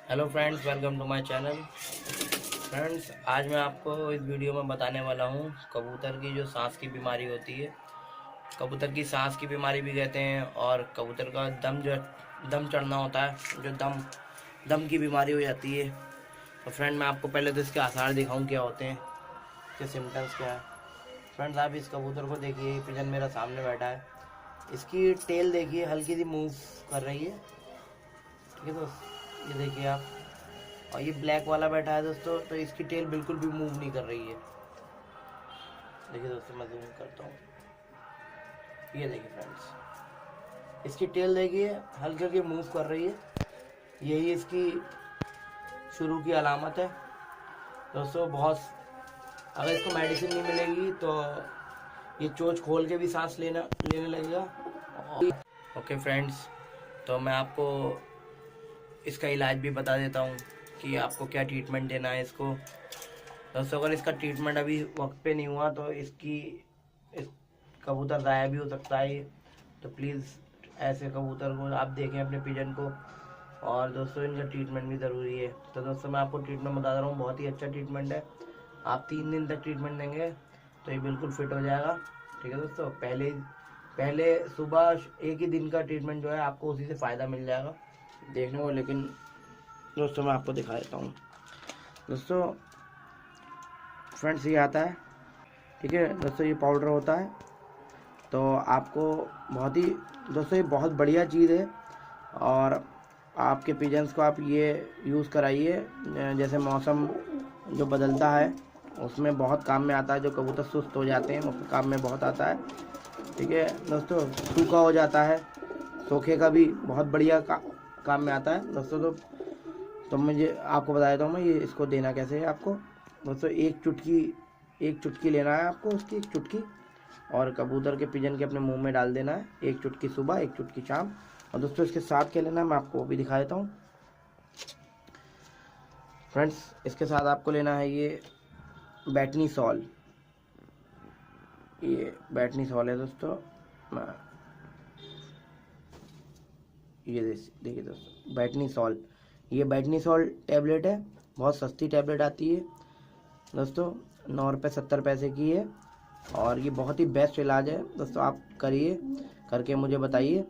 Hello friends, welcome to my channel. Friends, आज मैं आपको इस वीडियो में बताने वाला हूँ कबूतर की जो सांस की बीमारी होती है। कबूतर की सांस की बीमारी भी कहते हैं, और कबूतर का दम चढ़ना होता है, जो दम दम की बीमारी हो जाती है। तो फ्रेंड, मैं आपको पहले तो इसके आसार दिखाऊँ क्या होते हैं, इसके सिम्टम्स क्या है। फ्रेंड्स, आप इस कबूतर को देखिए, ये पिजन मेरा सामने बैठा है। इसकी टेल देखिए, हल्की सी मूव कर रही है। ठीक है दोस्त, ये देखिए आप। और ये ब्लैक वाला बैठा है दोस्तों, तो इसकी टेल बिल्कुल भी मूव नहीं कर रही है। देखिए दोस्तों, मैं जूम करता हूँ, ये देखिए फ्रेंड्स, इसकी टेल देखिए हल्की हल्की मूव कर रही है। यही इसकी शुरू की अलामत है दोस्तों। बहुत, अगर इसको मेडिसिन नहीं मिलेगी तो ये चोंच खोल के भी सांस लेने लगेगा। ओके फ्रेंड्स, तो मैं आपको इसका इलाज भी बता देता हूँ कि आपको क्या ट्रीटमेंट देना है इसको। दोस्तों, अगर इसका ट्रीटमेंट अभी वक्त पे नहीं हुआ तो इस कबूतर गायब भी हो सकता है। तो प्लीज़ ऐसे कबूतर को आप देखें, अपने पिजन को। और दोस्तों, इनका ट्रीटमेंट भी ज़रूरी है। तो दोस्तों, मैं आपको ट्रीटमेंट बता रहा हूँ, बहुत ही अच्छा ट्रीटमेंट है। आप 3 दिन तक ट्रीटमेंट देंगे तो ये बिल्कुल फिट हो जाएगा। ठीक है दोस्तों, पहले सुबह एक ही दिन का ट्रीटमेंट जो है आपको उसी से फ़ायदा मिल जाएगा देखने को। लेकिन दोस्तों, मैं आपको दिखा देता हूँ दोस्तों। फ्रेंड्स, ये आता है, ठीक है दोस्तों, ये पाउडर होता है। तो आपको बहुत ही दोस्तों, ये बहुत बढ़िया चीज़ है। और आपके पिजन्स को आप ये यूज़ कराइए, जैसे मौसम जो बदलता है उसमें बहुत काम में आता है। जो कबूतर सुस्त हो जाते हैं उसमें काम में बहुत आता है। ठीक है दोस्तों, सूखा हो जाता है, सूखे का भी बहुत बढ़िया काम में आता है दोस्तों। तो मुझे आपको बता देता हूँ मैं, ये इसको देना कैसे है आपको दोस्तों। एक चुटकी लेना है आपको, उसकी एक चुटकी, और कबूतर के पिजन के अपने मुंह में डाल देना है। एक चुटकी सुबह, एक चुटकी शाम। और दोस्तों, इसके साथ क्या लेना है मैं आपको वो भी दिखा देता हूँ फ्रेंड्स। इसके साथ आपको लेना है ये बैटनी सॉल। ये बैटनी सॉल है दोस्तों। ये देखिए दोस्तों, बैटनी सॉल, ये बैटनी सॉल टैबलेट है। बहुत सस्ती टैबलेट आती है दोस्तों, 9 रुपये 70 पैसे की है। और ये बहुत ही बेस्ट इलाज है दोस्तों। आप करिए, करके मुझे बताइए।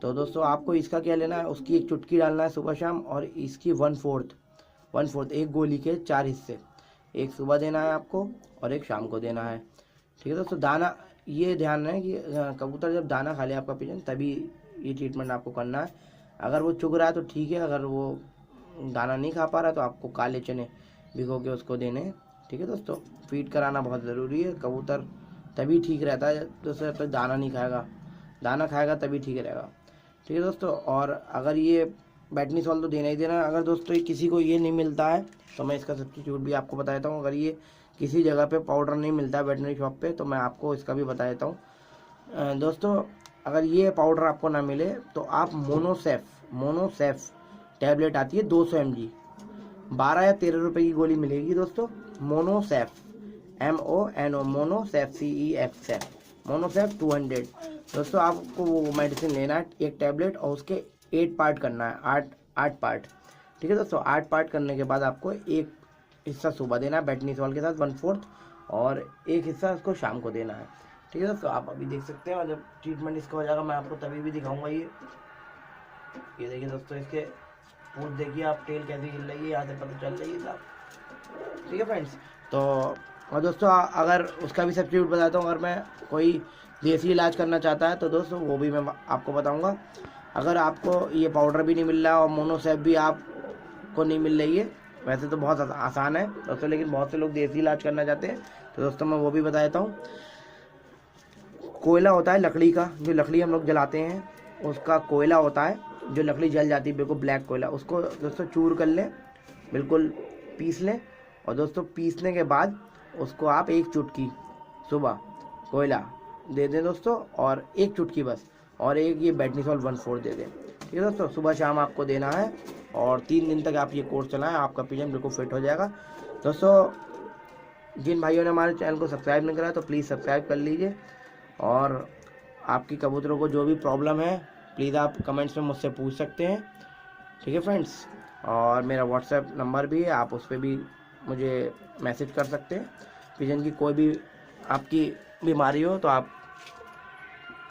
तो दोस्तों, आपको इसका क्या लेना है, उसकी एक चुटकी डालना है सुबह शाम, और इसकी 1/4 एक गोली के 4 हिस्से, एक सुबह देना है आपको और एक शाम को देना है। ठीक है दोस्तों। दाना, ये ध्यान रहे कि कबूतर जब दाना खा ले आपका पिजन, तभी ये ट्रीटमेंट आपको करना है। अगर वो चुग रहा है तो ठीक है, अगर वो दाना नहीं खा पा रहा तो आपको काले चने भिगो के उसको देने हैं। ठीक है दोस्तों, फीड कराना बहुत ज़रूरी है। कबूतर तभी ठीक रहता है दोस्तों, जब तक दाना नहीं खाएगा। दाना खाएगा तभी ठीक रहेगा। ठीक है दोस्तों। और अगर ये बैटनी सॉल तो देना ही देना है। अगर दोस्तों किसी को ये नहीं मिलता है तो मैं इसका सब्स्टिट्यूट भी आपको बता देता हूँ। अगर ये किसी जगह पे पाउडर नहीं मिलता है वेटनरी शॉप पे, तो मैं आपको इसका भी बता देता हूँ दोस्तों। अगर ये पाउडर आपको ना मिले तो आप मोनोसेफ टैबलेट आती है 200 mg, 12 या 13 रुपये की गोली मिलेगी दोस्तों। Monocef, MONO, Monocef, CEF, Monocef 200 दोस्तों। आपको वो मेडिसिन लेना है, एक टैबलेट, और उसके 8 पार्ट करना है, 8 पार्ट। ठीक है दोस्तों, 8 पार्ट करने के बाद आपको एक हिस्सा सुबह देना है बैटनी सॉल के साथ 1/4, और एक हिस्सा उसको शाम को देना है। ठीक है दोस्तों, आप अभी देख सकते हैं। और जब ट्रीटमेंट इसका हो जाएगा मैं आपको तभी भी दिखाऊंगा। ये देखिए दोस्तों, इसके पूछ देखिए आप, टेल कैसी हिल रही है, यहाँ से पता चल रही है साहब। ठीक है फ्रेंड्स। तो और दोस्तों, अगर उसका भी सब्स्टिट्यूट बताता हूँ, अगर मैं कोई देसी इलाज करना चाहता है तो दोस्तों वो भी मैं आपको बताऊँगा। अगर आपको ये पाउडर भी नहीं मिल रहा है और मोनोसेफ भी आपको नहीं मिल रही है, वैसे तो बहुत आसान है दोस्तों, लेकिन बहुत से लोग देसी इलाज करना चाहते हैं, तो दोस्तों मैं वो भी बता देता हूँ। कोयला होता है लकड़ी का, जो लकड़ी हम लोग जलाते हैं उसका कोयला होता है, जो लकड़ी जल जाती है बिल्कुल ब्लैक कोयला, उसको दोस्तों चूर कर लें, बिल्कुल पीस लें। और दोस्तों, पीसने के बाद उसको आप एक चुटकी सुबह कोयला दे दें दोस्तों, और एक चुटकी बस, और एक ये बैटनी सॉल 1/4 दे दें। ठीक है दोस्तों, सुबह शाम आपको देना है, और 3 दिन तक आप ये कोर्स चलाएं, आपका पिजन बिल्कुल फिट हो जाएगा दोस्तों। जिन भाइयों ने हमारे चैनल को सब्सक्राइब नहीं करा तो प्लीज़ सब्सक्राइब कर लीजिए। और आपकी कबूतरों को जो भी प्रॉब्लम है प्लीज़ आप कमेंट्स में मुझसे पूछ सकते हैं। ठीक है फ्रेंड्स। और मेरा व्हाट्सएप नंबर भी है, आप उस पर भी मुझे मैसेज कर सकते हैं। पिजन की कोई भी आपकी बीमारी हो तो आप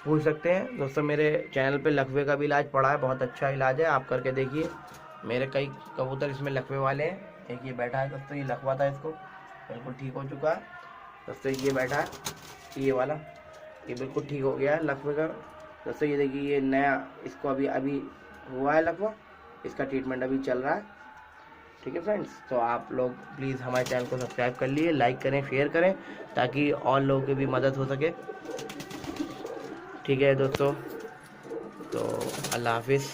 पूछ सकते हैं। दोस्तों मेरे चैनल पे लकवे का भी इलाज पड़ा है, बहुत अच्छा इलाज है, आप करके देखिए। मेरे कई कबूतर इसमें लकवे वाले हैं। एक ये बैठा है दोस्तों, ये लकवा था, इसको बिल्कुल ठीक हो चुका है। दोस्तों ये बैठा है, ये वाला, ये बिल्कुल ठीक हो गया है लकवे का। दोस्तों ये देखिए, ये नया इसको अभी हुआ है लकवा, इसका ट्रीटमेंट अभी चल रहा है। ठीक है फ्रेंड्स, तो आप लोग प्लीज़ हमारे चैनल को सब्सक्राइब कर लिए, लाइक करें, शेयर करें, ताकि और लोगों की भी मदद हो सके। ठीक है दोस्तों, तो अल्लाह हाफिज़।